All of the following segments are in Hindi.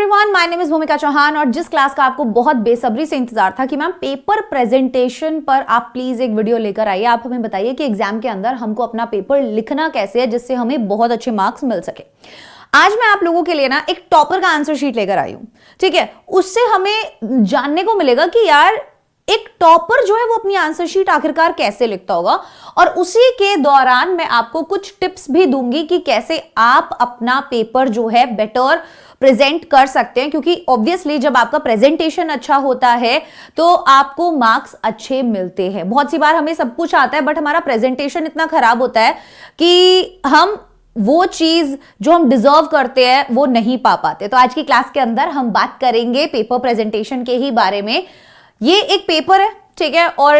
एवरीवन, माय नेम इज भूमिका चौहान और जिस क्लास का आपको बहुत बेसब्री से इंतजार था कि मैम पेपर प्रेजेंटेशन पर आप प्लीज एक वीडियो लेकर आइए। आप हमें बताइए कि एग्जाम के अंदर हमको अपना पेपर लिखना कैसे है जिससे हमें बहुत अच्छे मार्क्स मिल सके। आज मैं आप लोगों के लिए ना एक टॉपर का आंसर शीट लेकर आई हूं, ठीक है। उससे हमें जानने को मिलेगा कि यार एक टॉपर जो है वो अपनी आंसर शीट आखिरकार कैसे लिखता होगा, और उसी के दौरान मैं आपको कुछ टिप्स भी दूंगी कि कैसे आप अपना पेपर जो है बेटर प्रेजेंट कर सकते हैं, क्योंकि ऑब्वियसली जब आपका प्रेजेंटेशन अच्छा होता है तो आपको मार्क्स अच्छे मिलते हैं। बहुत सी बार हमें सब कुछ आता है बट हमारा प्रेजेंटेशन इतना खराब होता है कि हम वो चीज जो हम डिजर्व करते हैं वो नहीं पा पाते। तो आज की क्लास के अंदर हम बात करेंगे पेपर प्रेजेंटेशन के ही बारे में। ये एक पेपर है, ठीक है, और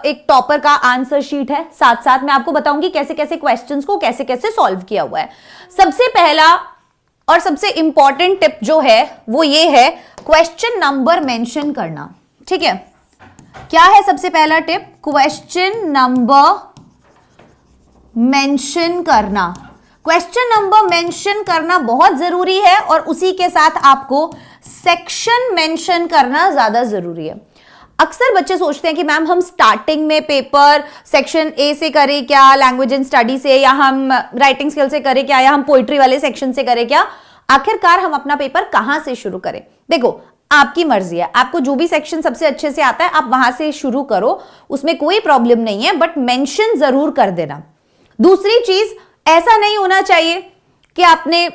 एक टॉपर का आंसर शीट है। साथ साथ मैं आपको बताऊंगी कैसे कैसे क्वेश्चंस को कैसे कैसे सॉल्व किया हुआ है। सबसे पहला और सबसे इंपॉर्टेंट टिप जो है वो ये है क्वेश्चन नंबर मेंशन करना, ठीक है। क्या है सबसे पहला टिप? क्वेश्चन नंबर मेंशन करना। क्वेश्चन नंबर मेंशन करना बहुत जरूरी है और उसी के साथ आपको सेक्शन मेंशन करना ज्यादा जरूरी है। अक्सर बच्चे सोचते हैं कि मैम हम स्टार्टिंग में पेपर सेक्शन ए से करें क्या, लैंग्वेज एंड स्टडी से, या हम राइटिंग स्किल से करें क्या, या हम पोइट्री वाले सेक्शन से करें क्या। आखिरकार हम अपना पेपर कहां से शुरू करें? देखो, आपकी मर्जी है, आपको जो भी सेक्शन सबसे अच्छे से आता है आप वहां से शुरू करो, उसमें कोई प्रॉब्लम नहीं है, बट मेंशन जरूर कर देना। दूसरी चीज, ऐसा नहीं होना चाहिए कि आपने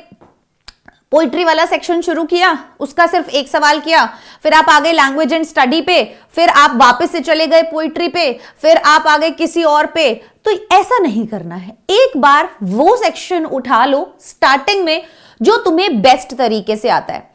पोइट्री वाला सेक्शन शुरू किया, उसका सिर्फ एक सवाल किया, फिर आप आ गए लैंग्वेज एंड स्टडी पे, फिर आप वापस से चले गए पोइट्री पे, फिर आप आ गए किसी और पे। तो ऐसा नहीं करना है। एक बार वो सेक्शन उठा लो स्टार्टिंग में जो तुम्हें बेस्ट तरीके से आता है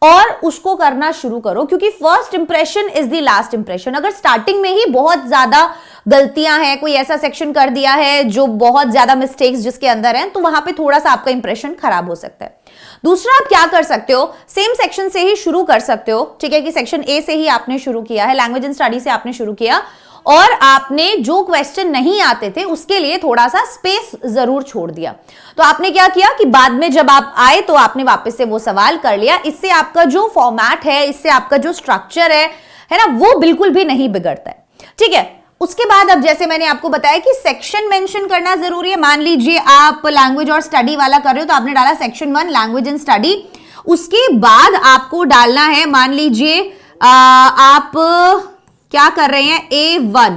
और उसको करना शुरू करो, क्योंकि first impression is the last impression. अगर स्टार्टिंग में ही बहुत ज्यादा गलतियां हैं, कोई ऐसा सेक्शन कर दिया है जो बहुत ज्यादा मिस्टेक्स जिसके अंदर हैं, तो वहां पे थोड़ा सा आपका इंप्रेशन खराब हो सकता है। दूसरा, आप क्या कर सकते हो, सेम सेक्शन से ही शुरू कर सकते हो, ठीक है, कि सेक्शन ए से ही आपने शुरू किया है, लैंग्वेज एंड स्टडी से आपने शुरू किया और आपने जो क्वेश्चन नहीं आते थे उसके लिए थोड़ा सा स्पेस जरूर छोड़ दिया। तो आपने क्या किया कि बाद में जब आप आए तो आपने वापस से वो सवाल कर लिया। इससे आपका जो फॉर्मेट है, इससे आपका जो स्ट्रक्चर है ना, वो बिल्कुल भी नहीं बिगड़ता है, ठीक है। उसके बाद अब जैसे मैंने आपको बताया कि सेक्शन मेंशन करना जरूरी है। मान लीजिए आप लैंग्वेज और स्टडी वाला कर रहे हो तो आपने डाला सेक्शन 1 लैंग्वेज एंड स्टडी। उसके बाद आपको डालना है, मान लीजिए आप क्या कर रहे हैं, A1,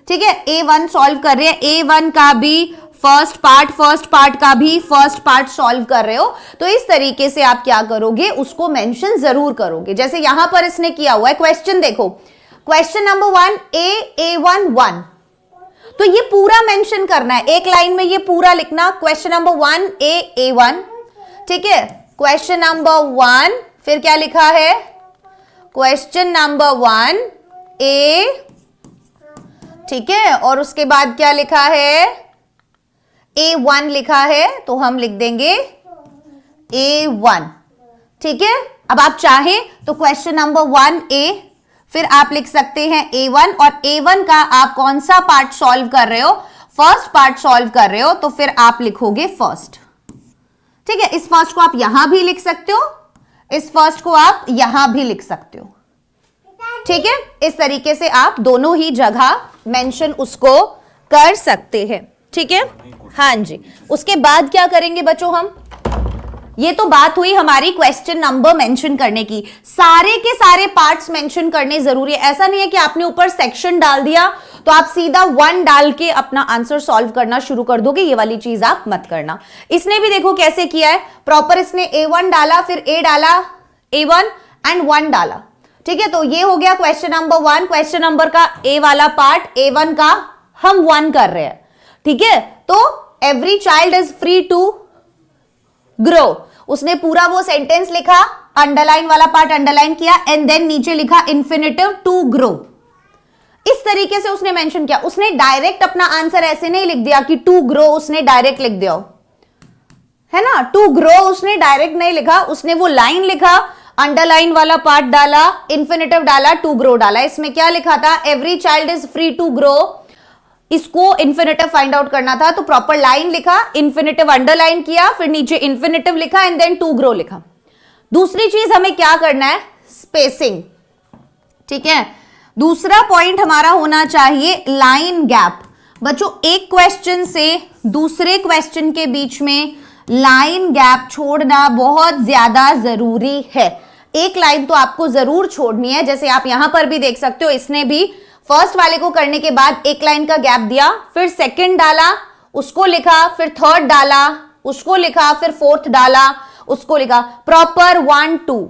ठीक है, A1 सॉल्व कर रहे हैं, A1 का भी फर्स्ट पार्ट का भी फर्स्ट पार्ट सॉल्व कर रहे हो। तो इस तरीके से आप क्या करोगे, उसको मेंशन जरूर करोगे। जैसे यहां पर इसने किया हुआ है, क्वेश्चन देखो, क्वेश्चन नंबर 1 A1 तो ये पूरा मेंशन करना है, एक लाइन में ये पूरा लिखना, क्वेश्चन नंबर 1 A1, ठीक है। क्वेश्चन नंबर 1, फिर क्या लिखा है, क्वेश्चन नंबर 1 A, ठीक है, और उसके बाद क्या लिखा है, A1 लिखा है, तो हम लिख देंगे A1, ठीक है। अब आप चाहें तो क्वेश्चन नंबर 1 A, फिर आप लिख सकते हैं A1, और A1 का आप कौन सा पार्ट सॉल्व कर रहे हो, फर्स्ट पार्ट सॉल्व कर रहे हो, तो फिर आप लिखोगे फर्स्ट, ठीक है। इस फर्स्ट को आप यहां भी लिख सकते हो, इस फर्स्ट को आप यहां भी लिख सकते हो, ठीक है। इस तरीके से आप दोनों ही जगह मेंशन उसको कर सकते हैं, ठीक है। हाँ जी, उसके बाद क्या करेंगे बच्चों हम, ये तो बात हुई हमारी क्वेश्चन नंबर मेंशन करने की। सारे के सारे पार्ट्स मेंशन करने जरूरी है। ऐसा नहीं है कि आपने ऊपर सेक्शन डाल दिया तो आप सीधा 1 डाल के अपना आंसर सॉल्व करना शुरू कर दोगे, ये वाली चीज आप मत करना। इसने भी देखो कैसे किया है, प्रॉपर इसने A1 डाला, फिर A डाला, A1 एंड 1 डाला, ठीक है। तो ये हो गया क्वेश्चन नंबर 1। क्वेश्चन नंबर का A वाला पार्ट, A1 का हम 1 कर रहे हैं, ठीक है। तो every child is free to grow, उसने पूरा वो सेंटेंस लिखा, अंडरलाइन वाला पार्ट अंडरलाइन किया एंड देन नीचे लिखा इंफिनिटिव टू ग्रो। इस तरीके से उसने मेंशन किया। उसने डायरेक्ट अपना आंसर ऐसे नहीं लिख दिया कि टू ग्रो उसने डायरेक्ट लिख दिया, है ना। टू ग्रो उसने डायरेक्ट नहीं लिखा, उसने वो लाइन लिखा, अंडरलाइन वाला पार्ट डाला, इंफिनिटिव डाला, टू ग्रो डाला। इसमें क्या लिखा था, every child is free to grow, इसको इंफिनिटिव फाइंड आउट करना था, तो प्रॉपर लाइन लिखा, इंफिनिटिव अंडरलाइन किया, फिर नीचे इंफिनिटिव लिखा एंड देन टू ग्रो लिखा। दूसरी चीज हमें क्या करना है, स्पेसिंग। ठीक है, दूसरा पॉइंट हमारा होना चाहिए लाइन गैप। बच्चों एक क्वेश्चन से दूसरे क्वेश्चन के बीच में लाइन गैप छोड़ना बहुत ज्यादा जरूरी है। एक लाइन तो आपको जरूर छोड़नी है, जैसे आप यहां पर भी देख सकते हो, इसने भी फर्स्ट वाले को करने के बाद एक लाइन का गैप दिया, फिर सेकंड डाला, उसको लिखा, फिर थर्ड डाला, उसको लिखा, फिर फोर्थ डाला, उसको लिखा, प्रॉपर 1 2।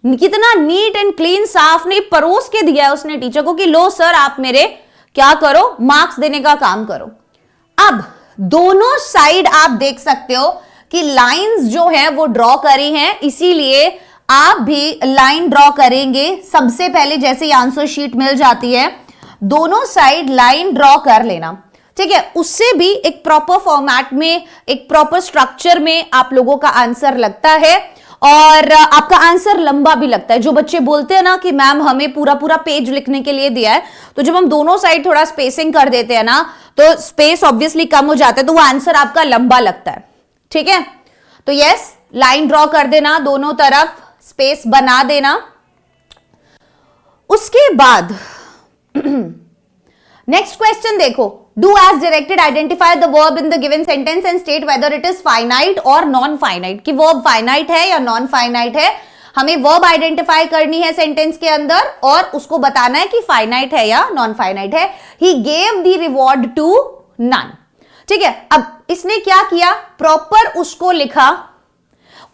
कितना नीट एंड क्लीन, साफ नहीं परोस के दिया है उसने टीचर को कि लो सर आप मेरे क्या करो, मार्क्स देने का काम करो। अब दोनों साइड आप देख सकते हो कि लाइंस जो है वो ड्रॉ करी हैं, इसीलिए आप भी लाइन ड्रॉ करेंगे सबसे पहले। जैसे ही आंसर शीट मिल जाती है, दोनों साइड लाइन ड्रॉ कर लेना। ठीक है, उससे भी एक प्रॉपर फॉर्मेट में, एक प्रॉपर स्ट्रक्चर में आप लोगों का आंसर लगता है और आपका आंसर लंबा भी लगता है। जो बच्चे बोलते हैं ना कि मैम हमें पूरा पूरा पेज लिखने के लिए दिया है, तो जब हम दोनों साइड थोड़ा स्पेसिंग कर देते हैं ना, तो स्पेस ऑब्वियसली कम हो जाता है, तो वो आंसर आपका लंबा लगता है। ठीक है, तो यस, लाइन ड्रॉ कर देना, दोनों तरफ स्पेस बना देना। उसके बाद नेक्स्ट क्वेश्चन देखो, do as directed, identify the verb in the given sentence and state whether it is finite और नॉन फाइनाइट, कि वर्ब फाइनाइट है या नॉन फाइनाइट है। हमें वर्ब आइडेंटिफाई करनी है सेंटेंस के अंदर और उसको बताना है कि फाइनाइट है या नॉन फाइनाइट है। He gave the reward to none. ठीक है, अब इसने क्या किया, प्रॉपर उसको लिखा,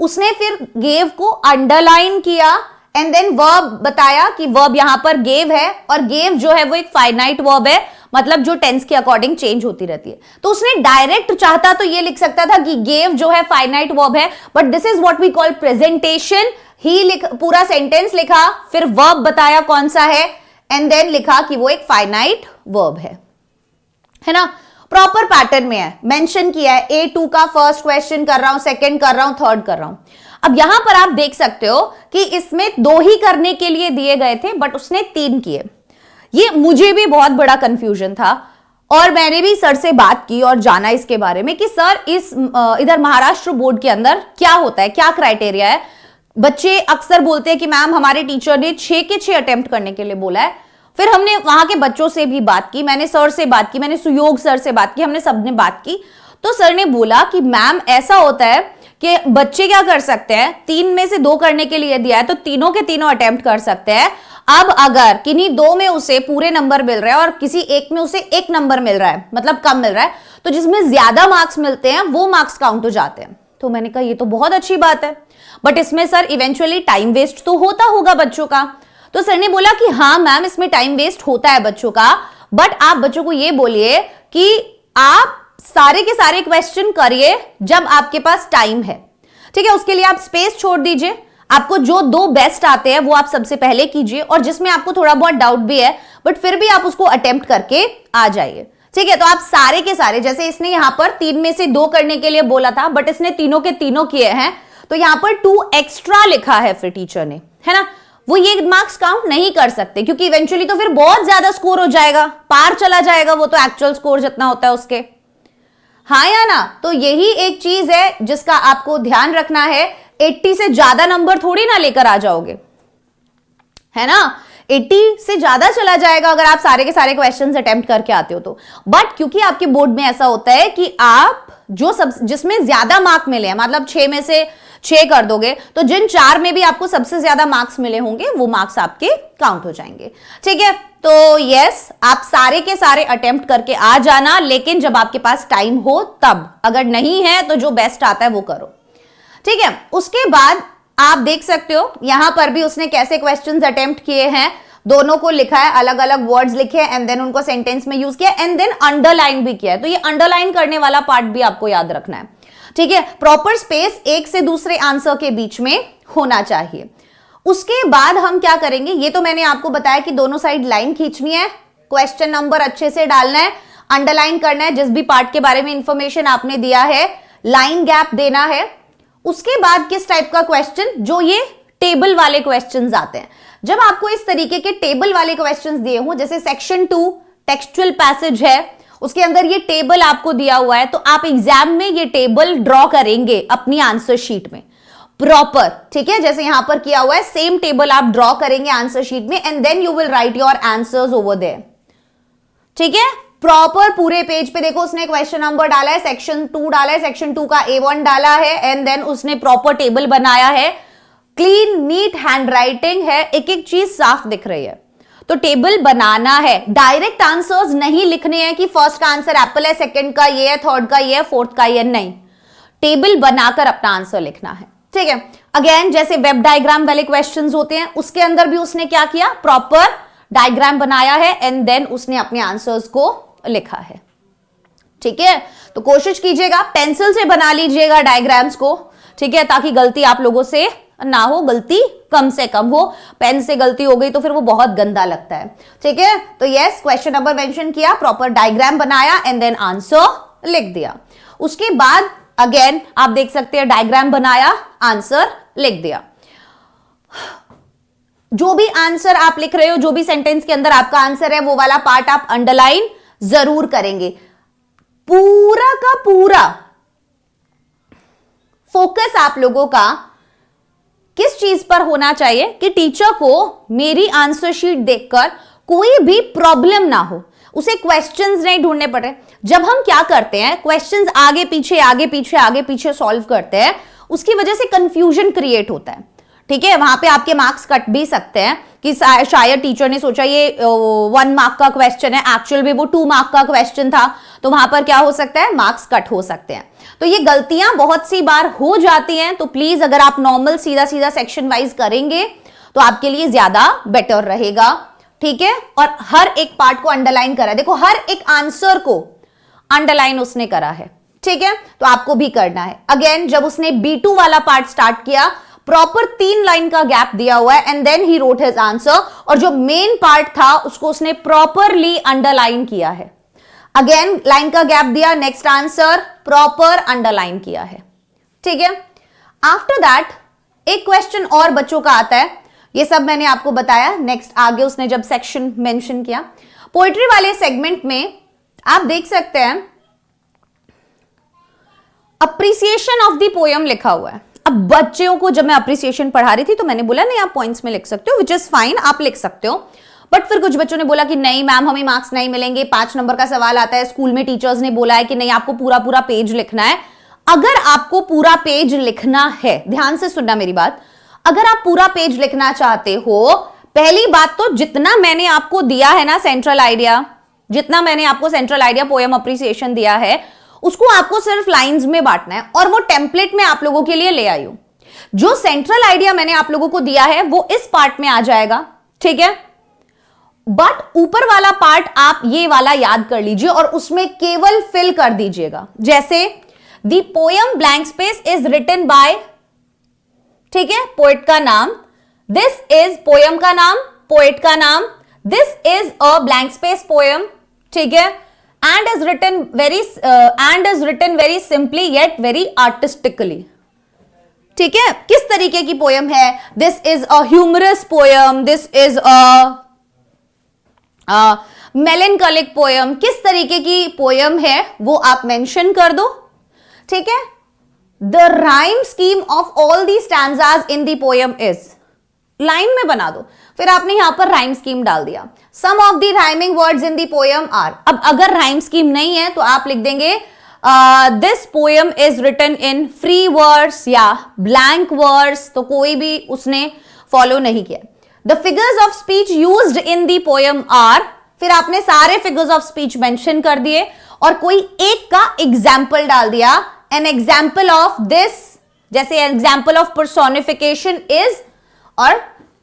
उसने फिर गेव को अंडरलाइन किया एंड देन वर्ब बताया कि वर्ब यहां पर गेव है, और गेव जो है वो एक फाइनाइट वर्ब है, मतलब जो टेंस के अकॉर्डिंग चेंज होती रहती है। तो उसने डायरेक्ट चाहता तो ये लिख सकता था कि गेव जो है फाइनाइट वर्ब है, but this is what we call presentation. ही पूरा सेंटेंस लिखा, फिर वर्ब बताया कौन सा है, एंड देन लिखा कि वो एक फाइनाइट वर्ब है ना। प्रॉपर पैटर्न में है, मेंशन किया है। A2 का फर्स्ट क्वेश्चन कर रहा हूं, सेकंड कर रहा हूं, थर्ड कर रहा हूं। अब यहां पर आप देख सकते हो कि इसमें 2 ही करने के लिए दिए गए थे, बट उसने 3 किए। ये मुझे भी बहुत बड़ा कंफ्यूजन था और मैंने भी सर से बात की और जाना इसके बारे में कि सर इस इधर महाराष्ट्र बोर्ड के अंदर क्या होता है, क्या क्राइटेरिया है। बच्चे अक्सर बोलते हैं कि मैम हमारे टीचर ने 6 के 6 अटेम्प्ट करने के लिए बोला है। फिर हमने वहां के बच्चों से भी बात की, मैंने सर से बात की, मैंने सुयोग सर से बात की, हमने सबने बात की। तो सर ने बोला कि मैम ऐसा होता है कि बच्चे क्या कर सकते हैं, 3 में से 2 करने के लिए दिया है तो तीनों के तीनों अटेम्प्ट कर सकते हैं। अब अगर किन्हीं 2 में उसे पूरे नंबर मिल रहे हैं और किसी एक में उसे 1 नंबर मिल रहा है, मतलब कम मिल रहा है, तो जिसमें ज्यादा मार्क्स मिलते हैं वो मार्क्स काउंट हो जाते हैं। तो मैंने कहा ये तो बहुत अच्छी बात है, बट इसमें सर इवेंचुअली टाइम वेस्ट तो होता होगा बच्चों का। तो सर ने बोला कि हाँ मैम इसमें टाइम वेस्ट होता है बच्चों का, बट आप बच्चों को ये बोलिए कि आप सारे के सारे क्वेश्चन करिए जब आपके पास टाइम है। ठीक है, उसके लिए आप स्पेस छोड़ दीजिए। आपको जो 2 बेस्ट आते हैं वो आप सबसे पहले कीजिए, और जिसमें आपको थोड़ा बहुत डाउट भी है बट फिर भी आप उसको अटेम्प्ट करके आ जाइए। ठीक है, तो आप सारे के सारे, जैसे इसने यहां पर 3 में से 2 करने के लिए बोला था बट इसने तीनों के तीनों किए हैं, तो यहां पर 2 एक्स्ट्रा लिखा है फिर टीचर ने, है ना। वो ये मार्क्स काउंट नहीं कर सकते क्योंकि इवेंचुअली तो फिर बहुत ज्यादा स्कोर हो जाएगा, पार चला जाएगा वो तो एक्चुअल स्कोर जितना होता है उसके। हाँ या ना। तो यही एक चीज है जिसका आपको ध्यान रखना है। 80 से ज्यादा नंबर थोड़ी ना लेकर आ जाओगे, है ना। 80 से ज्यादा चला जाएगा अगर आप सारे के सारे क्वेश्चंस अटेम्प्ट करके आते हो तो। बट क्योंकि आपके बोर्ड में ऐसा होता है कि आप जो सब जिसमें ज्यादा मार्क मिले हैं, मतलब 6 में से 6 कर दोगे, तो जिन 4 में भी आपको सबसे ज्यादा मार्क्स मिले होंगे वो मार्क्स आपके काउंट हो जाएंगे। ठीक है, तो यस, आप सारे के सारे अटेम्प्ट करके आ जाना, लेकिन जब आपके पास टाइम हो तब। अगर नहीं है तो जो बेस्ट आता है वो करो। ठीक है, उसके बाद आप देख सकते हो यहां पर भी उसने कैसे क्वेश्चंस अटेम्प्ट किए हैं, दोनों को लिखा है, अलग अलग वर्ड्स लिखे हैं एंड देन उनको सेंटेंस में यूज किया एंड देन अंडरलाइन भी किया है। तो ये अंडरलाइन करने वाला पार्ट भी आपको याद रखना है। ठीक है, प्रॉपर स्पेस एक से दूसरे आंसर के बीच में होना चाहिए। उसके बाद हम क्या करेंगे, ये तो मैंने आपको बताया कि दोनों साइड लाइन खींचनी है, क्वेश्चन नंबर अच्छे से डालना है, अंडरलाइन करना है, जिस भी पार्ट के बारे में इंफॉर्मेशन आपने दिया है, लाइन गैप देना है। उसके बाद किस टाइप का क्वेश्चन, जो ये टेबल वाले क्वेश्चंस आते हैं। जब आपको इस तरीके के टेबल वाले क्वेश्चंस दिए हों, जैसे सेक्शन 2 टेक्सचुअल पैसेज है, उसके अंदर ये टेबल आपको दिया हुआ है, तो आप एग्जाम में ये टेबल ड्रॉ करेंगे अपनी आंसर शीट में। प्रॉपर, ठीक है, जैसे यहां पर किया हुआ है सेम टेबल आप ड्रॉ करेंगे आंसर शीट में and then you will write your answers over there, ठीक है। प्रॉपर पूरे पेज पे देखो उसने क्वेश्चन नंबर डाला है, सेक्शन 2 डाला है, सेक्शन 2 का A1 डाला है एंड देन उसने प्रॉपर टेबल बनाया है, क्लीन नीट हैंडराइटिंग है, एक एक चीज साफ दिख रही है। तो टेबल बनाना है, डायरेक्ट आंसर्स नहीं लिखने हैं कि फर्स्ट का आंसर एप्पल है, सेकंड का ये है, थर्ड का ये है, फोर्थ का ये, नहीं, टेबल बनाकर अपना आंसर लिखना है, ठीक है। अगेन जैसे वेब डायग्राम वाले क्वेश्चंस होते हैं उसके अंदर भी उसने क्या किया, प्रॉपर डायग्राम बनाया है एंड देन उसने अपने आंसर्स को लिखा है, ठीक है। तो कोशिश कीजिएगा पेंसिल से बना लीजिएगा डायग्राम्स को, ठीक है, ताकि गलती आप लोगों से ना हो, गलती कम से कम हो। पेन से गलती हो गई तो फिर वो बहुत गंदा लगता है, ठीक है। तो यस, क्वेश्चन नंबर मेंशन किया, प्रॉपर डायग्राम बनाया एंड देन आंसर लिख दिया। उसके बाद अगेन आप देख सकते हैं डायग्राम बनाया, आंसर लिख दिया। जो भी आंसर आप लिख रहे हो, जो भी सेंटेंस के अंदर आपका आंसर है, वो वाला पार्ट आप अंडरलाइन जरूर करेंगे। पूरा का पूरा फोकस आप लोगों का किस चीज पर होना चाहिए कि टीचर को मेरी आंसर शीट देखकर कोई भी प्रॉब्लम ना हो, उसे क्वेश्चंस नहीं ढूंढने पड़े। जब हम क्या करते हैं, क्वेश्चंस आगे पीछे आगे पीछे आगे पीछे सॉल्व करते हैं, उसकी वजह से कंफ्यूजन क्रिएट होता है, ठीक है। वहां पे आपके मार्क्स कट भी सकते हैं कि शायद टीचर ने सोचा ये 1 मार्क का क्वेश्चन है, एक्चुअल में वो 2 मार्क का क्वेश्चन था, तो वहां पर क्या हो सकता है, मार्क्स कट हो सकते हैं। तो ये गलतियां बहुत सी बार हो जाती हैं, तो प्लीज अगर आप नॉर्मल सीधा सीधा सेक्शन वाइज करेंगे तो आपके लिए ज्यादा बेटर रहेगा, ठीक है। और हर एक पार्ट को अंडरलाइन करा, देखो हर एक आंसर को अंडरलाइन उसने करा है, ठीक है, तो आपको भी करना है। अगेन जब उसने B2 वाला पार्ट स्टार्ट किया, प्रॉपर 3 लाइन का गैप दिया हुआ है and then he wrote his answer, और जो मेन पार्ट था उसको उसने प्रॉपरली अंडरलाइन किया है। अगेन लाइन का गैप दिया, नेक्स्ट आंसर प्रॉपर अंडरलाइन किया है, ठीक है। आफ्टर दैट एक क्वेश्चन और बच्चों का आता है, ये सब मैंने आपको बताया। नेक्स्ट आगे उसने जब सेक्शन मेंशन किया, पोएट्री वाले सेगमेंट में आप देख सकते हैं अप्रिसिएशन ऑफ द पोयम लिखा हुआ है। अब बच्चों को जब मैं अप्रिसिएशन पढ़ा रही थी तो मैंने बोला नहीं आप पॉइंट्स में लिख सकते हो, विच इज फाइन, आप लिख सकते हो, बट फिर कुछ बच्चों ने बोला कि नहीं मैम हमें मार्क्स नहीं मिलेंगे, 5 नंबर का सवाल आता है, स्कूल में टीचर्स ने बोला है कि नहीं आपको पूरा पूरा पेज लिखना है। अगर आपको पूरा पेज लिखना है, ध्यान से सुनना मेरी बात, अगर आप पूरा पेज लिखना चाहते हो, पहली बात तो जितना मैंने आपको दिया है ना सेंट्रल आइडिया, जितना मैंने आपको सेंट्रल आइडिया पोएम अप्रिसिएशन दिया है, उसको आपको सिर्फ लाइंस में बांटना है और वो टेम्पलेट में आप लोगों के लिए ले आई हूं। जो सेंट्रल आइडिया मैंने आप लोगों को दिया है वो इस पार्ट में आ जाएगा, ठीक है, बट ऊपर वाला पार्ट आप ये वाला याद कर लीजिए और उसमें केवल फिल कर दीजिएगा। जैसे the poem blank space is written by, ठीक है, पोएट का नाम, दिस इज पोयम का नाम, पोएट का नाम, this is a blank space poem, ठीक है, and is written very simply yet very artistically, ठीक है। किस तरीके की पोयम है, this is a humorous poem, this is a melancholic poem, किस तरीके की पोयम है वो आप मेंशन कर दो, ठीक है। The rhyme scheme of all the stanzas in the poem is, line में बना दो, फिर आपने यहां पर राइम स्कीम डाल दिया। Some of the rhyming words in the poem are, अब अगर राइम स्कीम नहीं है तो आप लिख देंगे this poem is written in free words या ब्लैंक वर्ड्स, तो कोई भी उसने फॉलो नहीं किया। The figures of speech used in the poem are, फिर आपने सारे फिगर्स ऑफ स्पीच मेंशन कर दिए और कोई एक का एग्जाम्पल डाल दिया, एन एग्जाम्पल ऑफ दिस, जैसे एग्जाम्पल ऑफ पर्सोनिफिकेशन इज, और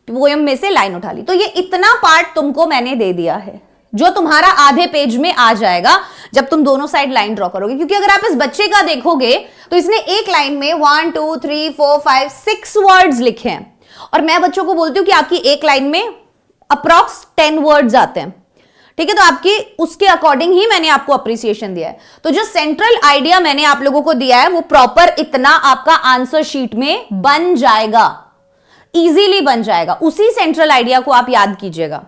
पोयम में से लाइन उठा ली। तो ये इतना पार्ट तुमको मैंने दे दिया है जो तुम्हारा आधे पेज में आ जाएगा जब तुम दोनों साइड लाइन ड्रॉ करोगे, क्योंकि अगर आप इस बच्चे का देखोगे तो इसने एक लाइन में 1 2 3 4 5 6 वर्ड्स लिखे हैं, और मैं बच्चों को बोलती हूं कि आपकी एक लाइन में अप्रॉक्स 10 वर्ड्स आते हैं, ठीक है। तो आपकी उसके अकॉर्डिंग ही मैंने आपको अप्रिसिएशन दिया है। तो जो सेंट्रल आइडिया मैंने आप लोगों को दिया है वो प्रॉपर इतना आपका आंसर शीट में बन जाएगा, इजीली बन जाएगा। उसी सेंट्रल आइडिया को आप याद कीजिएगा,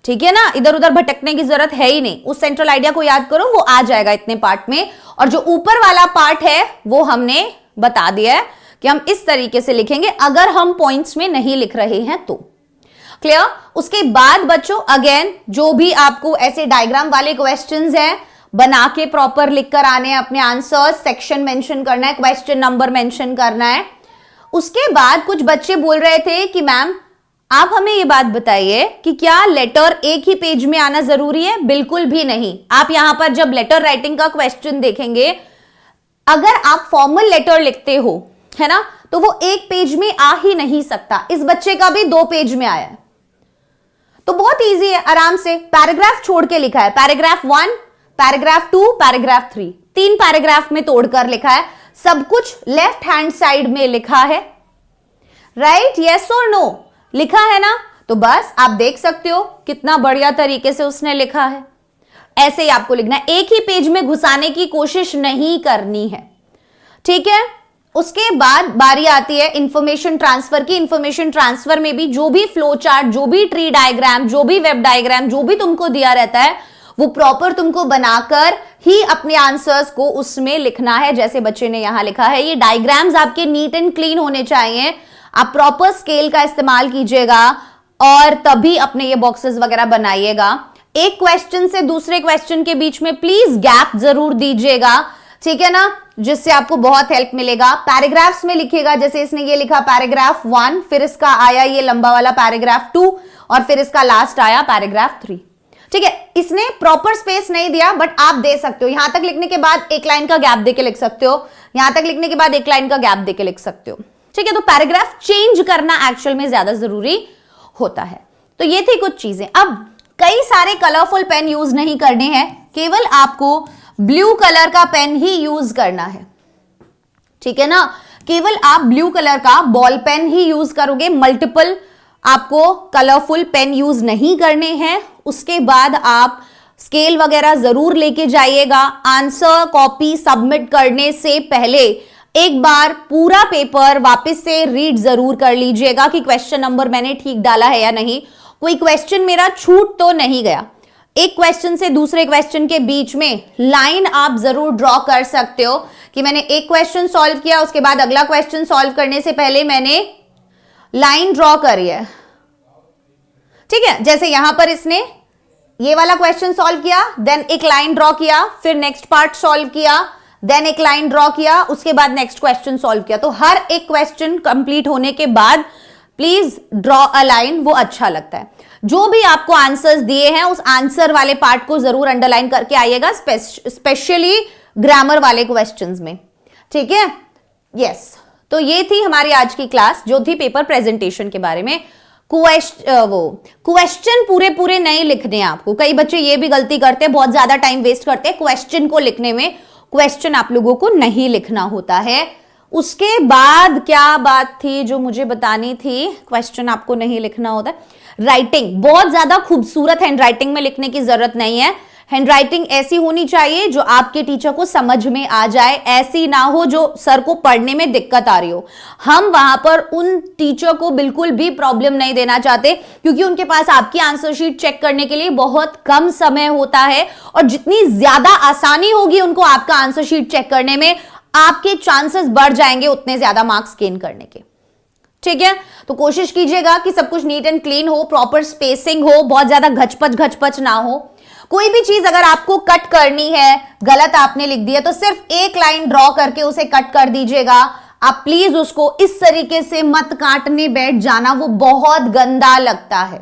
ठीक है ना, इधर उधर भटकने की जरूरत है ही नहीं। उस सेंट्रल आइडिया को याद करो, वो आ जाएगा इतने पार्ट में। और जो ऊपर वाला पार्ट है वो हमने बता दिया है कि हम इस तरीके से लिखेंगे अगर हम पॉइंट्स में नहीं लिख रहे हैं तो। क्लियर? उसके बाद बच्चों अगेन जो भी आपको ऐसे डायग्राम वाले क्वेश्चंस हैं बना के प्रॉपर लिख कर आने हैं अपने आंसर्स, सेक्शन मेंशन करना है, क्वेश्चन नंबर मेंशन करना है। उसके बाद कुछ बच्चे बोल रहे थे कि मैम आप हमें ये बात बताइए कि क्या लेटर एक ही पेज में आना जरूरी है? बिल्कुल भी नहीं। आप यहां पर जब लेटर राइटिंग का क्वेश्चन देखेंगे, अगर आप फॉर्मल लेटर लिखते हो, है ना, तो वो एक पेज में आ ही नहीं सकता। इस बच्चे का भी 2 पेज में आया है, तो बहुत इजी है, आराम से पैराग्राफ छोड़ के लिखा है। पैराग्राफ 1, पैराग्राफ 2, पैराग्राफ 3, 3 पैराग्राफ में तोड़कर लिखा है। सब कुछ लेफ्ट हैंड साइड में लिखा है, राइट? यस और नो लिखा है ना? तो बस आप देख सकते हो कितना बढ़िया तरीके से उसने लिखा है। ऐसे ही आपको लिखना है, एक ही पेज में घुसाने की कोशिश नहीं करनी है, ठीक है? उसके बाद बारी आती है इंफॉर्मेशन ट्रांसफर की। इंफॉर्मेशन ट्रांसफर में भी जो भी फ्लो चार्ट, जो भी ट्री डायग्राम, जो भी वेब डायग्राम, जो भी तुमको दिया रहता है वो प्रॉपर तुमको बनाकर ही अपने आंसर्स को उसमें लिखना है, जैसे बच्चे ने यहां लिखा है। ये डायग्राम्स आपके नीट एंड क्लीन होने चाहिए। आप प्रॉपर स्केल का इस्तेमाल कीजिएगा और तभी अपने ये बॉक्सेस वगैरह बनाइएगा। एक क्वेश्चन से दूसरे क्वेश्चन के बीच में प्लीज गैप जरूर दीजिएगा, ठीक है ना, जिससे आपको बहुत हेल्प मिलेगा। पैराग्राफ्स में लिखिएगा, जैसे इसने ये लिखा पैराग्राफ 1, फिर इसका आया ये लंबा वाला पैराग्राफ 2 और फिर इसका लास्ट आया पैराग्राफ 3, ठीक है? इसने प्रॉपर स्पेस नहीं दिया, बट आप दे सकते हो। यहां तक लिखने के बाद एक लाइन का गैप देके लिख सकते हो, यहां तक लिखने के बाद एक लाइन का गैप देके लिख सकते हो, ठीक है? तो पैराग्राफ चेंज करना एक्चुअल में ज्यादा जरूरी होता है। तो ये थी कुछ चीजें। अब कई सारे कलरफुल पेन यूज नहीं करने हैं, केवल आपको ब्लू कलर का पेन ही यूज करना है, ठीक है ना? केवल आप ब्लू कलर का बॉल पेन ही यूज करोगे, मल्टीपल आपको कलरफुल पेन यूज नहीं करने हैं। उसके बाद आप स्केल वगैरह जरूर लेके जाइएगा। आंसर कॉपी सबमिट करने से पहले एक बार पूरा पेपर वापस से रीड जरूर कर लीजिएगा कि क्वेश्चन नंबर मैंने ठीक डाला है या नहीं, कोई क्वेश्चन मेरा छूट तो नहीं गया। एक क्वेश्चन से दूसरे क्वेश्चन के बीच में लाइन आप जरूर ड्रॉ कर सकते हो कि मैंने एक क्वेश्चन सॉल्व किया, उसके बाद अगला क्वेश्चन सॉल्व करने से पहले मैंने लाइन ड्रॉ करी है, ठीक है? जैसे यहां पर इसने ये वाला क्वेश्चन सॉल्व किया, देन एक लाइन ड्रॉ किया, फिर नेक्स्ट पार्ट सॉल्व किया, देन एक लाइन ड्रॉ किया, उसके बाद नेक्स्ट क्वेश्चन सॉल्व किया। तो हर एक क्वेश्चन कंप्लीट होने के बाद प्लीज ड्रॉ अ लाइन, वो अच्छा लगता है। जो भी आपको आंसर्स दिए हैं उस आंसर वाले पार्ट को जरूर अंडरलाइन करके आइएगा, स्पेशली ग्रामर वाले क्वेश्चंस में, ठीक है? यस, तो ये थी हमारी आज की क्लास, जो थी पेपर प्रेजेंटेशन के बारे में। क्वेश्चन पूरे नहीं लिखने हैं आपको। कई बच्चे ये भी गलती करते हैं, बहुत ज्यादा टाइम वेस्ट करते हैं क्वेश्चन को लिखने में। क्वेश्चन आप लोगों को नहीं लिखना होता है। उसके बाद क्या बात थी जो मुझे बतानी थी? क्वेश्चन आपको नहीं लिखना होता है। राइटिंग, बहुत ज्यादा खूबसूरत हैंड राइटिंग में लिखने की जरूरत नहीं है। हैंड राइटिंग ऐसी होनी चाहिए जो आपके टीचर को समझ में आ जाए, ऐसी ना हो जो सर को पढ़ने में दिक्कत आ रही हो। हम वहां पर उन टीचर को बिल्कुल भी प्रॉब्लम नहीं देना चाहते, क्योंकि उनके पास आपकी आंसर शीट चेक करने के लिए बहुत कम समय होता है, और जितनी ज्यादा आसानी होगी उनको आपका आंसर शीट चेक करने में, आपके चांसेस बढ़ जाएंगे उतने ज्यादा मार्क्स गेन करने के, ठीक है? तो कोशिश कीजिएगा कि सब कुछ नीट एंड क्लीन हो, प्रॉपर स्पेसिंग हो, बहुत ज्यादा घचपच ना हो। कोई भी चीज अगर आपको कट करनी है, गलत आपने लिख दिया, तो सिर्फ एक लाइन ड्रॉ करके उसे कट कर दीजिएगा। आप प्लीज उसको इस तरीके से मत काटने बैठ जाना, वो बहुत गंदा लगता है,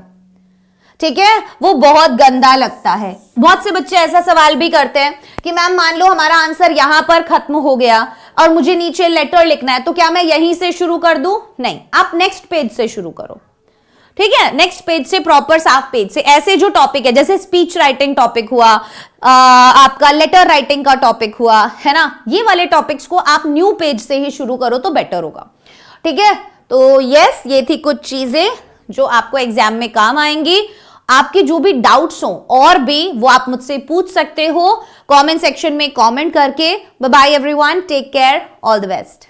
ठीक है? वो बहुत गंदा लगता है। बहुत से बच्चे ऐसा सवाल भी करते हैं कि मैम मान लो हमारा आंसर यहां पर खत्म हो गया और मुझे नीचे लेटर लिखना है, तो क्या मैं यहीं से शुरू कर दूं? नहीं, आप नेक्स्ट पेज से शुरू करो, ठीक है? नेक्स्ट पेज से, प्रॉपर साफ पेज से। ऐसे जो टॉपिक है, जैसे स्पीच राइटिंग टॉपिक हुआ, आपका लेटर राइटिंग का टॉपिक हुआ, है ना, ये वाले टॉपिक्स को आप न्यू पेज से ही शुरू करो तो बेटर होगा, ठीक है? तो यस, ये थी कुछ चीजें जो आपको एग्जाम में काम आएंगी। आपके जो भी डाउट्स हो और भी, वो आप मुझसे पूछ सकते हो कमेंट सेक्शन में कमेंट करके। Bye bye everyone, take care, all the best.